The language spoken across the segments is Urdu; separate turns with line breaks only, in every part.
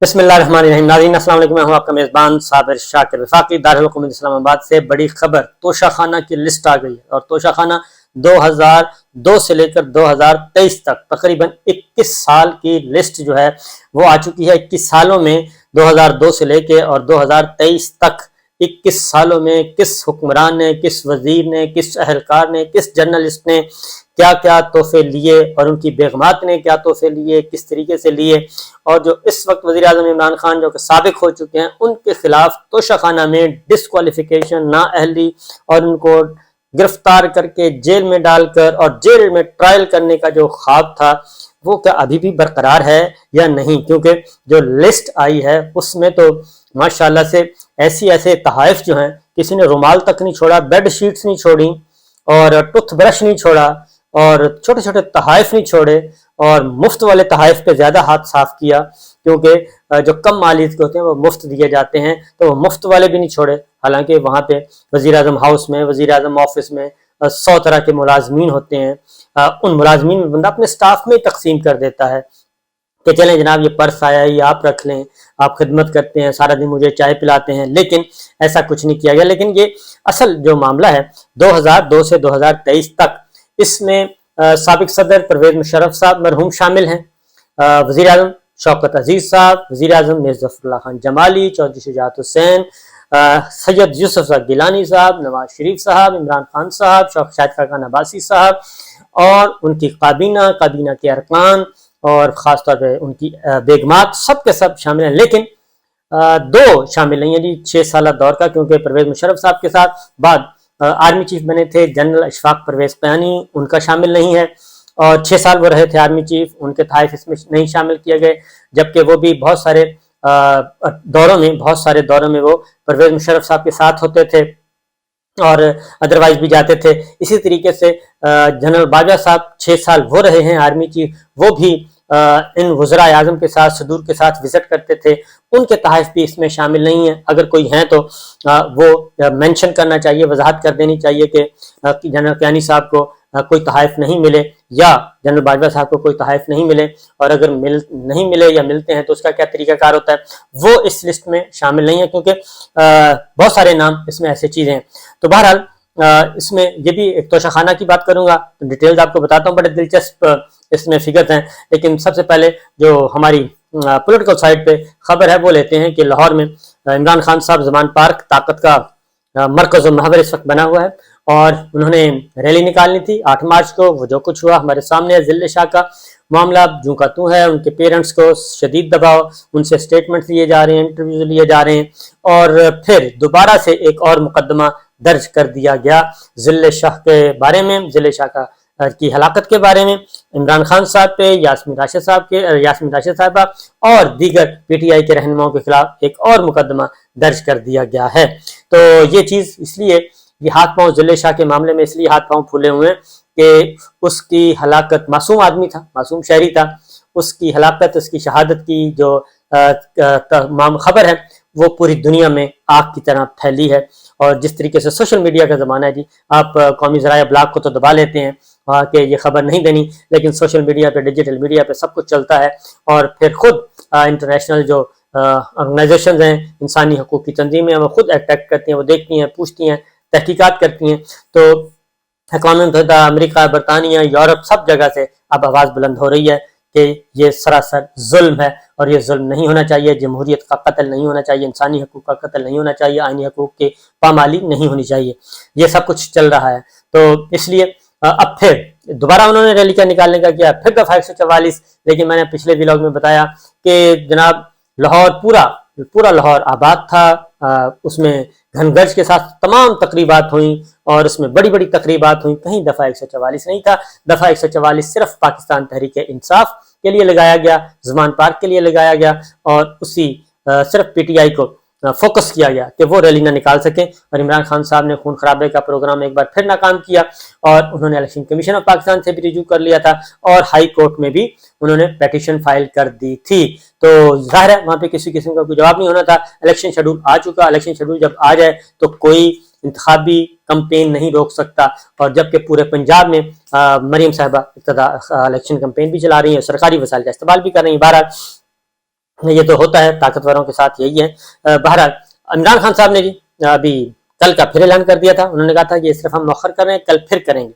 بسم اللہ الرحمن الرحیم۔ ناظرین السلام علیکم، میں ہوں آپ کا میزبان صابر شاکر وفاقی دارالحکومت اسلام آباد سے۔ بڑی خبر، توشہ خانہ کی لسٹ آ گئی ہے اور توشہ خانہ 2002 سے لے کر 2023 تک تقریباً 21 سال کی لسٹ جو ہے وہ آ چکی ہے۔ 21 سالوں میں 2002 سے لے کے اور 2023 تک 21 سالوں میں کس حکمران نے، کس وزیر نے، کس اہلکار نے، کس جرنلسٹ نے کیا کیا تحفے لیے اور ان کی بیگمات نے کیا تحفے لیے، کس طریقے سے لیے، اور جو اس وقت وزیر اعظم عمران خان جو کہ سابق ہو چکے ہیں ان کے خلاف توشہ خانہ میں ڈسکوالیفیکیشن، نااہلی اور ان کو گرفتار کر کے جیل میں ڈال کر اور جیل میں ٹرائل کرنے کا جو خواب تھا وہ کیا ابھی بھی برقرار ہے یا نہیں؟ کیونکہ جو لسٹ آئی ہے اس میں تو ماشاءاللہ سے ایسے تحائف جو ہیں، کسی نے رومال تک نہیں چھوڑا، بیڈ شیٹس نہیں چھوڑی اور ٹوتھ برش نہیں چھوڑا اور چھوٹے چھوٹے تحائف نہیں چھوڑے، اور مفت والے تحائف پہ زیادہ ہاتھ صاف کیا کیونکہ جو کم مالیت کے ہوتے ہیں وہ مفت دیے جاتے ہیں، تو وہ مفت والے بھی نہیں چھوڑے۔ حالانکہ وہاں پہ وزیر اعظم ہاؤس میں، وزیر اعظم آفس میں 100 طرح کے ملازمین ہوتے ہیں، ان ملازمین میں بندہ اپنے سٹاف میں تقسیم کر دیتا ہے کہ چلیں جناب یہ پرس آیا ہے، یہ آپ رکھ لیں، آپ خدمت کرتے ہیں، سارا دن مجھے چائے پلاتے ہیں، لیکن ایسا کچھ نہیں کیا گیا۔ لیکن یہ اصل جو معاملہ ہے 2002 سے 2023 تک، اس میں سابق صدر پرویز مشرف صاحب مرحوم شامل ہیں، وزیر اعظم شوکت عزیز صاحب، وزیر اعظم میر ظفر اللہ خان جمالی، چودھری شجاعت حسین، سید یوسف گیلانی صاحب، نواز شریف صاحب، عمران خان صاحب، شاہد خاقان عباسی صاحب اور ان کی کابینہ کے ارکان اور خاص طور پہ ان کی بیگمات، سب کے سب شامل ہیں۔ لیکن دو شامل نہیں ہیں جی 6 سالہ دور کا، کیونکہ پرویز مشرف صاحب کے ساتھ بعد آرمی چیف بنے تھے جنرل اشفاق پرویز قیانی، ان کا شامل نہیں ہے، اور 6 سال وہ رہے تھے آرمی چیف، ان کے تحائف اس میں نہیں شامل کیے گئے، جبکہ وہ بھی بہت سارے دوروں میں وہ پرویز مشرف صاحب کے ساتھ ہوتے تھے اور ادروائز بھی جاتے تھے۔ اسی طریقے سے جنرل باجوہ صاحب 6 سال وہ رہے ہیں آرمی چیف، وہ بھی ان وزراء اعظم کے ساتھ، صدور کے ساتھ وزٹ کرتے تھے، ان کے تحائف بھی اس میں شامل نہیں ہیں۔ اگر کوئی ہیں تو وہ مینشن کرنا چاہیے، وضاحت کر دینی چاہیے کہ جنرل قیانی صاحب کو کوئی تحائف نہیں ملے یا جنرل باجوہ صاحب کو کوئی تحائف نہیں ملے، اور اگر نہیں ملے یا ملتے ہیں تو اس کا کیا طریقہ کار ہوتا ہے، وہ اس لسٹ میں شامل نہیں ہے، کیونکہ بہت سارے نام اس میں ایسے چیزیں ہیں۔ تو بہرحال اس میں یہ بھی ایک توشہ خانہ کی بات کروں گا، ڈیٹیلز آپ کو بتاتا ہوں، بڑے دلچسپ اس میں فگرز ہیں، لیکن سب سے پہلے جو ہماری پولیٹیکل سائٹ پہ خبر ہے وہ لیتے ہیں کہ لاہور میں عمران خان صاحب زمان پارک طاقت کا مرکز و محور اس وقت بنا ہوا ہے، اور انہوں نے ریلی نکالنی تھی 8 مارچ کو۔ وہ جو کچھ ہوا ہمارے سامنے ہے، ذل شاہ کا معاملہ جوں کا توں ہے، ان کے پیرنٹس کو شدید دباؤ، ان سے سٹیٹمنٹ لیے جا رہے ہیں، انٹرویوز لیے جا رہے ہیں، اور پھر دوبارہ سے ایک اور مقدمہ درج کر دیا گیا ذل شاہ کے بارے میں، ذل شاہ کی ہلاکت کے بارے میں، عمران خان صاحب پہ، یاسمین راشد صاحبہ اور دیگر پی ٹی آئی کے رہنماؤں کے خلاف ایک اور مقدمہ درج کر دیا گیا ہے۔ تو یہ چیز اس لیے، یہ ہاتھ پاؤں ذل شاہ کے معاملے میں اس لیے ہاتھ پاؤں پھولے ہوئے ہیں کہ اس کی ہلاکت، معصوم آدمی تھا، معصوم شہری تھا، اس کی ہلاکت، اس کی شہادت کی جو خبر ہے وہ پوری دنیا میں آگ کی طرح پھیلی ہے، اور جس طریقے سے سوشل میڈیا کا زمانہ ہے جی، آپ قومی ذرائع ابلاغ کو تو دبا لیتے ہیں کہ یہ خبر نہیں دینی، لیکن سوشل میڈیا پہ، ڈیجیٹل میڈیا پہ سب کچھ چلتا ہے، اور پھر خود انٹرنیشنل جو آرگنائزیشنز ہیں، انسانی حقوق کی تنظیمیں، وہ خود اٹیک کرتی ہیں، وہ دیکھتی ہیں، پوچھتی ہیں، تحقیقات کرتی ہیں۔ تو اقوام متحدہ، امریکہ، برطانیہ، یورپ، سب جگہ سے اب آواز بلند ہو رہی ہے کہ یہ سراسر ظلم ہے اور یہ ظلم نہیں ہونا چاہیے، جمہوریت کا قتل نہیں ہونا چاہیے، انسانی حقوق کا قتل نہیں ہونا چاہیے، آئینی حقوق کی پامالی نہیں ہونی چاہیے، یہ سب کچھ چل رہا ہے۔ تو اس لیے اب پھر دوبارہ انہوں نے ریلی کا نکالنے کا کیا، پھر دفعہ 144، لیکن میں نے پچھلے ویلاگ میں بتایا کہ جناب لاہور پورا لاہور آباد تھا، اس میں گھن گرج کے ساتھ تمام تقریبات ہوئیں، اور اس میں بڑی بڑی تقریبات ہوئیں، کہیں دفعہ 144 نہیں تھا۔ دفعہ 144 صرف پاکستان تحریک انصاف کے لیے لگایا گیا، زمان پارک کے لیے لگایا گیا، اور اسی صرف پی ٹی آئی کو فوکس کیا گیا کہ وہ ریلی نہ نکال سکیں، اور عمران خان صاحب نے خون خرابے کا پروگرام ایک بار پھر ناکام کیا، اور انہوں نے الیکشن کمیشن آف پاکستان سے بھی رجوع کر لیا تھا، اور ہائی کورٹ میں بھی انہوں نے پیٹیشن فائل کر دی تھی۔ تو ظاہر ہے وہاں پہ کسی قسم کا کوئی جواب نہیں ہونا تھا، الیکشن شیڈول آ چکا، الیکشن شیڈول جب آ جائے تو کوئی انتخابی کمپین نہیں روک سکتا، اور جبکہ پورے پنجاب میں مریم صاحبہ الیکشن کمپین بھی چلا رہی ہیں، سرکاری وسائل کا استعمال بھی کر رہی ہیں۔ بہرحال یہ تو ہوتا ہے طاقتوروں کے ساتھ، یہی ہے۔ بہرحال عمران خان صاحب نے جی ابھی کل کا پھر اعلان کر دیا تھا، انہوں نے کہا تھا کہ یہ صرف ہم مؤخر کر رہے ہیں، کل پھر کریں گے،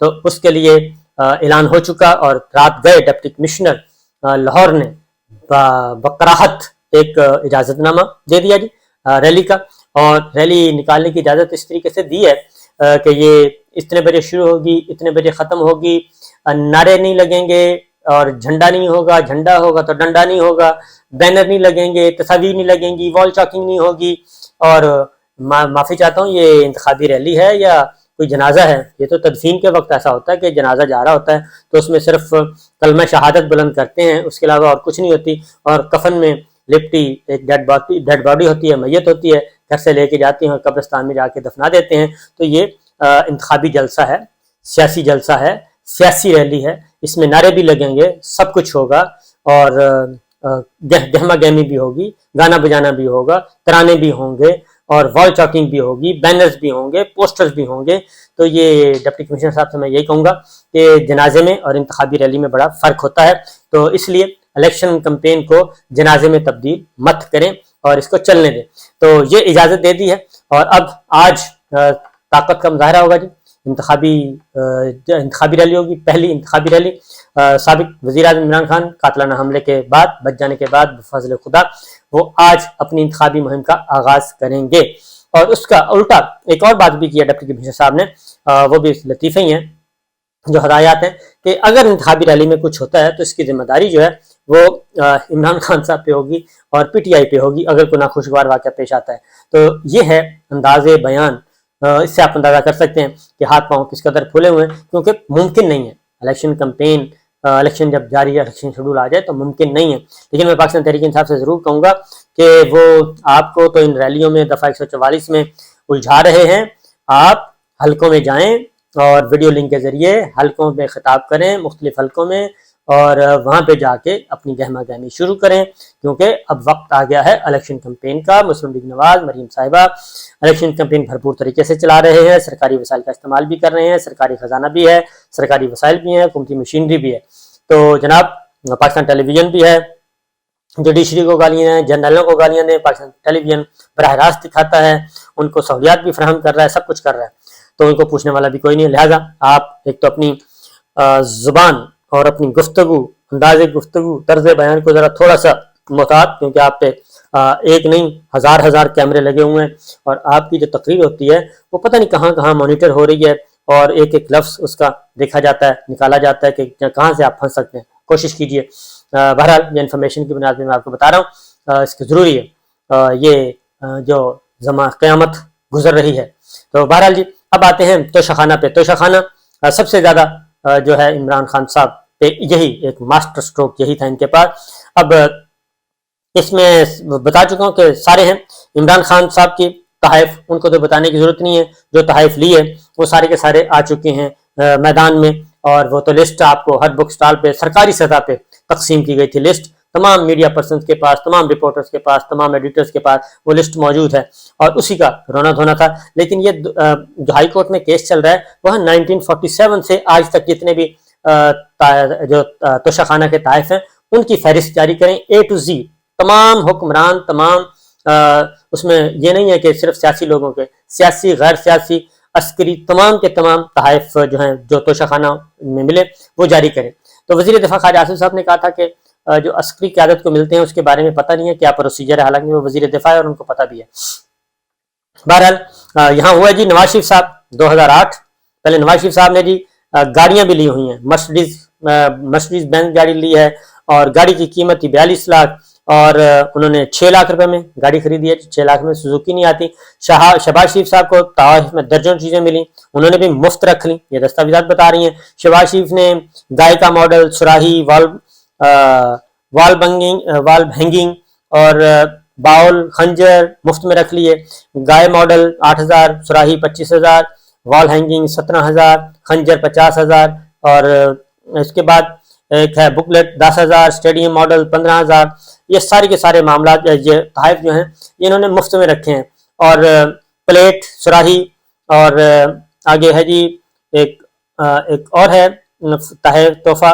تو اس کے لیے اعلان ہو چکا، اور رات گئے ڈپٹی کمشنر لاہور نے بقراہت ایک اجازت نامہ دے دیا جی ریلی کا، اور ریلی نکالنے کی اجازت اس طریقے سے دی ہے کہ یہ اتنے بجے شروع ہوگی، اتنے بجے ختم ہوگی، نعرے نہیں لگیں گے، اور جھنڈا نہیں ہوگا، جھنڈا ہوگا تو ڈنڈا نہیں ہوگا، بینر نہیں لگیں گے، تصاویر نہیں لگیں گی، وال چاکنگ نہیں ہوگی، اور معافی چاہتا ہوں یہ انتخابی ریلی ہے یا کوئی جنازہ ہے؟ یہ تو تدفین کے وقت ایسا ہوتا ہے کہ جنازہ جا رہا ہوتا ہے تو اس میں صرف کلمہ شہادت بلند کرتے ہیں، اس کے علاوہ اور کچھ نہیں ہوتی، اور کفن میں لپٹی ایک ڈیڈ باڈی ہوتی ہے، میت ہوتی ہے، گھر سے لے کے جاتے ہیں اور قبرستان میں جا کے دفنا دیتے ہیں۔ تو یہ انتخابی جلسہ ہے، سیاسی جلسہ ہے، سیاسی ریلی ہے، اس میں نعرے بھی لگیں گے، سب کچھ ہوگا، اور گہما گہمی بھی ہوگی، گانا بجانا بھی ہوگا، ترانے بھی ہوں گے، اور وال چاکنگ بھی ہوگی، بینرز بھی ہوں گے، پوسٹرز بھی ہوں گے۔ تو یہ ڈپٹی کمشنر صاحب سے میں یہی کہوں گا کہ جنازے میں اور انتخابی ریلی میں بڑا فرق ہوتا ہے، تو اس لیے الیکشن کمپین کو جنازے میں تبدیل مت کریں اور اس کو چلنے دیں۔ تو یہ اجازت دے دی ہے، اور اب آج طاقت کا مظاہرہ ہوگا جی، انتخابی ریلی ہوگی، پہلی انتخابی ریلی۔ سابق وزیر اعظم عمران خان قاتلانہ حملے کے بعد، بچ جانے کے بعد بفضل خدا وہ آج اپنی انتخابی مہم کا آغاز کریں گے، اور اس کا الٹا ایک اور بات بھی کیا ڈپٹی کمشنر صاحب نے، وہ بھی لطیفے ہی ہیں جو ہدایات ہیں، کہ اگر انتخابی ریلی میں کچھ ہوتا ہے تو اس کی ذمہ داری جو ہے وہ عمران خان صاحب پہ ہوگی اور پی ٹی آئی پہ ہوگی اگر کوئی ناخوشگوار واقعہ پیش آتا ہے۔ تو یہ ہے انداز بیان، اس سے آپ اندازہ کر سکتے ہیں کہ ہاتھ پاؤں کس قدر پھولے ہوئے ہیں، کیونکہ ممکن نہیں ہے الیکشن کمپین، الیکشن جب جاری ہے، الیکشن شیڈول آ جائے تو ممکن نہیں ہے۔ لیکن میں پاکستان تحریک انصاف سے ضرور کہوں گا کہ وہ آپ کو تو ان ریلیوں میں دفعہ 144 میں الجھا رہے ہیں، آپ حلقوں میں جائیں اور ویڈیو لنک کے ذریعے حلقوں میں خطاب کریں، مختلف حلقوں میں، اور وہاں پہ جا کے اپنی گہما گہمی شروع کریں، کیونکہ اب وقت آ گیا ہے الیکشن کمپین کا۔ مسلم لیگ نواز، مریم صاحبہ الیکشن کمپین بھرپور طریقے سے چلا رہے ہیں، سرکاری وسائل کا استعمال بھی کر رہے ہیں، سرکاری خزانہ بھی ہے، سرکاری وسائل بھی ہیں، حکومتی مشینری بھی ہے۔ تو جناب پاکستان ٹیلی ویژن بھی ہے، جوڈیشری کو گالیاں ہیں، جنرلوں کو گالیاں دیں، پاکستان ٹیلی ویژن براہ راست دکھاتا ہے، ان کو سہولیات بھی فراہم کر رہا ہے، سب کچھ کر رہا ہے، تو ان کو پوچھنے والا بھی کوئی نہیں ہے۔ لہٰذا آپ ایک تو اپنی زبان اور اپنی گفتگو، انداز گفتگو، طرز بیان کو ذرا تھوڑا سا محتاط، کیونکہ آپ پہ ایک نہیں ہزار کیمرے لگے ہوئے ہیں، اور آپ کی جو تقریر ہوتی ہے وہ پتہ نہیں کہاں کہاں مانیٹر ہو رہی ہے، اور ایک ایک لفظ اس کا دیکھا جاتا ہے، نکالا جاتا ہے کہ کہاں سے آپ پھنس سکتے ہیں، کوشش کیجئے۔ بہرحال یہ انفارمیشن کی بنیاد پہ میں آپ کو بتا رہا ہوں، اس کی ضروری ہے، یہ جو قیامت گزر رہی ہے۔ تو بہرحال جی اب آتے ہیں توشہ خانہ پہ۔ توشہ خانہ سب سے زیادہ جو ہے عمران خان صاحب پہ یہی ایک ماسٹر سٹروک یہی تھا ان کے پاس۔ اب اس میں بتا چکا ہوں کہ سارے ہیں عمران خان صاحب کی تحائف، ان کو تو بتانے کی ضرورت نہیں ہے، جو تحائف لی ہے وہ سارے کے سارے آ چکے ہیں میدان میں، اور وہ تو لسٹ آپ کو ہر بک سٹال پہ سرکاری سطح پہ تقسیم کی گئی تھی، لسٹ تمام میڈیا پرسنز کے پاس، تمام رپورٹرز کے پاس، تمام ایڈیٹرز کے پاس وہ لسٹ موجود ہے، اور اسی کا رونا دھونا تھا۔ لیکن یہ جو ہائی کورٹ میں کیس چل رہا ہے وہ 1947 سے آج تک جتنے بھی جو توشہ خانہ کے تحائف ہیں ان کی فہرست جاری کریں، اے ٹو زی، تمام حکمران، تمام اس میں یہ نہیں ہے کہ صرف سیاسی لوگوں کے، سیاسی، غیر سیاسی، عسکری، تمام کے تمام تحائف جو ہیں جو توشہ خانہ میں ملے وہ جاری کریں۔ تو وزیر دفاع خواجہ آصف صاحب نے کہا تھا کہ جو عسکری قیادت کو ملتے ہیں اس کے بارے میں پتہ نہیں ہے کیا پروسیجر ہے، حالانکہ وہ وزیر دفاع ہے اور ان کو پتہ بھی ہے۔ بہرحال یہاں ہوا جی نواز شریف صاحب 2008، پہلے نواز شریف صاحب نے جی گاڑیاں بھی لی ہوئی ہیں، مرسڈیز بینز گاڑی لی ہے، اور گاڑی کی قیمت تھی 42 لاکھ، اور انہوں نے 6 لاکھ روپے میں گاڑی خریدی ہے، 6 لاکھ میں سوزوکی نہیں آتی۔ شہباز شریف صاحب کو طائف میں درجن چیزیں ملی، انہوں نے بھی مفت رکھ لی، یہ دستاویزات بتا رہی ہیں۔ شہباز شریف نے گائے کا ماڈل، سراہی، وال ہینگنگ اور باؤل، خنجر مفت میں رکھ لیے۔ گائے ماڈل 8,000، سراہی 25,000، وال ہینگنگ 17,000، خنجر 50,000، اور اس کے بعد ایک ہے بکلیٹ 10,000، اسٹیڈیم ماڈل 15,000۔ یہ سارے کے سارے معاملات، یہ تحائف جو ہیں یہ انہوں نے مفت میں رکھے ہیں، اور پلیٹ، سراہی، اور آگے ہے جی ایک اور ہے تحفہ،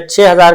6,000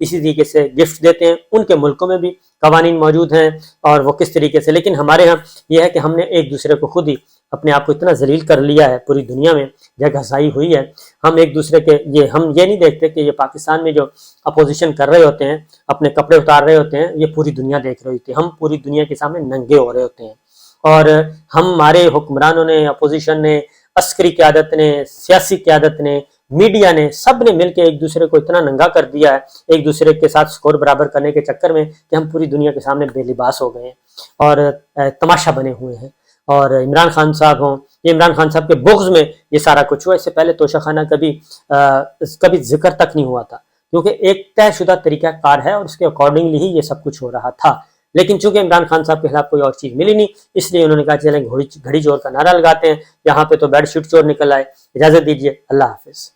اسی طریقے سے گفٹ دیتے ہیں. ان کے ملکوں میں بھی قوانین موجود ہیں اور وہ کس طریقے سے, لیکن ہمارے ہاں یہ ہے کہ ہم نے ایک دوسرے کو خود ہی اپنے آپ کو اتنا ذلیل کر لیا ہے, پوری دنیا میں جگہ گھسائی ہوئی ہے. ہم ایک دوسرے کے ہم یہ نہیں دیکھتے کہ یہ پاکستان میں جو اپوزیشن کر رہے ہوتے ہیں, اپنے کپڑے اتار رہے ہوتے ہیں, یہ پوری دنیا دیکھ رہی ہوتی ہے. ہم پوری دنیا کے سامنے ننگے ہو رہے ہوتے ہیں, اور ہمارے حکمرانوں نے, اپوزیشن نے, عسکری قیادت نے, سیاسی قیادت نے, میڈیا نے, سب نے مل کے ایک دوسرے کو اتنا ننگا کر دیا ہے ایک دوسرے کے ساتھ سکور برابر کرنے کے چکر میں کہ ہم پوری دنیا کے سامنے بے لباس ہو گئے ہیں اور تماشا بنے ہوئے ہیں. اور عمران خان صاحب ہوں, یہ عمران خان صاحب کے بغض میں یہ سارا کچھ ہوا. اس سے پہلے توشہ خانہ کبھی ذکر تک نہیں ہوا تھا, کیونکہ ایک طے شدہ طریقہ کار ہے اور اس کے اکارڈنگلی ہی یہ سب کچھ ہو رہا تھا. لیکن چونکہ عمران خان صاحب کے خلاف کوئی اور چیز ملی نہیں, اس لیے انہوں نے کہا چلیں گھڑی چور کا نعرہ لگاتے ہیں, یہاں پہ تو بیڈ شیٹ چور نکل آئے. اجازت دیجیے, اللہ حافظ.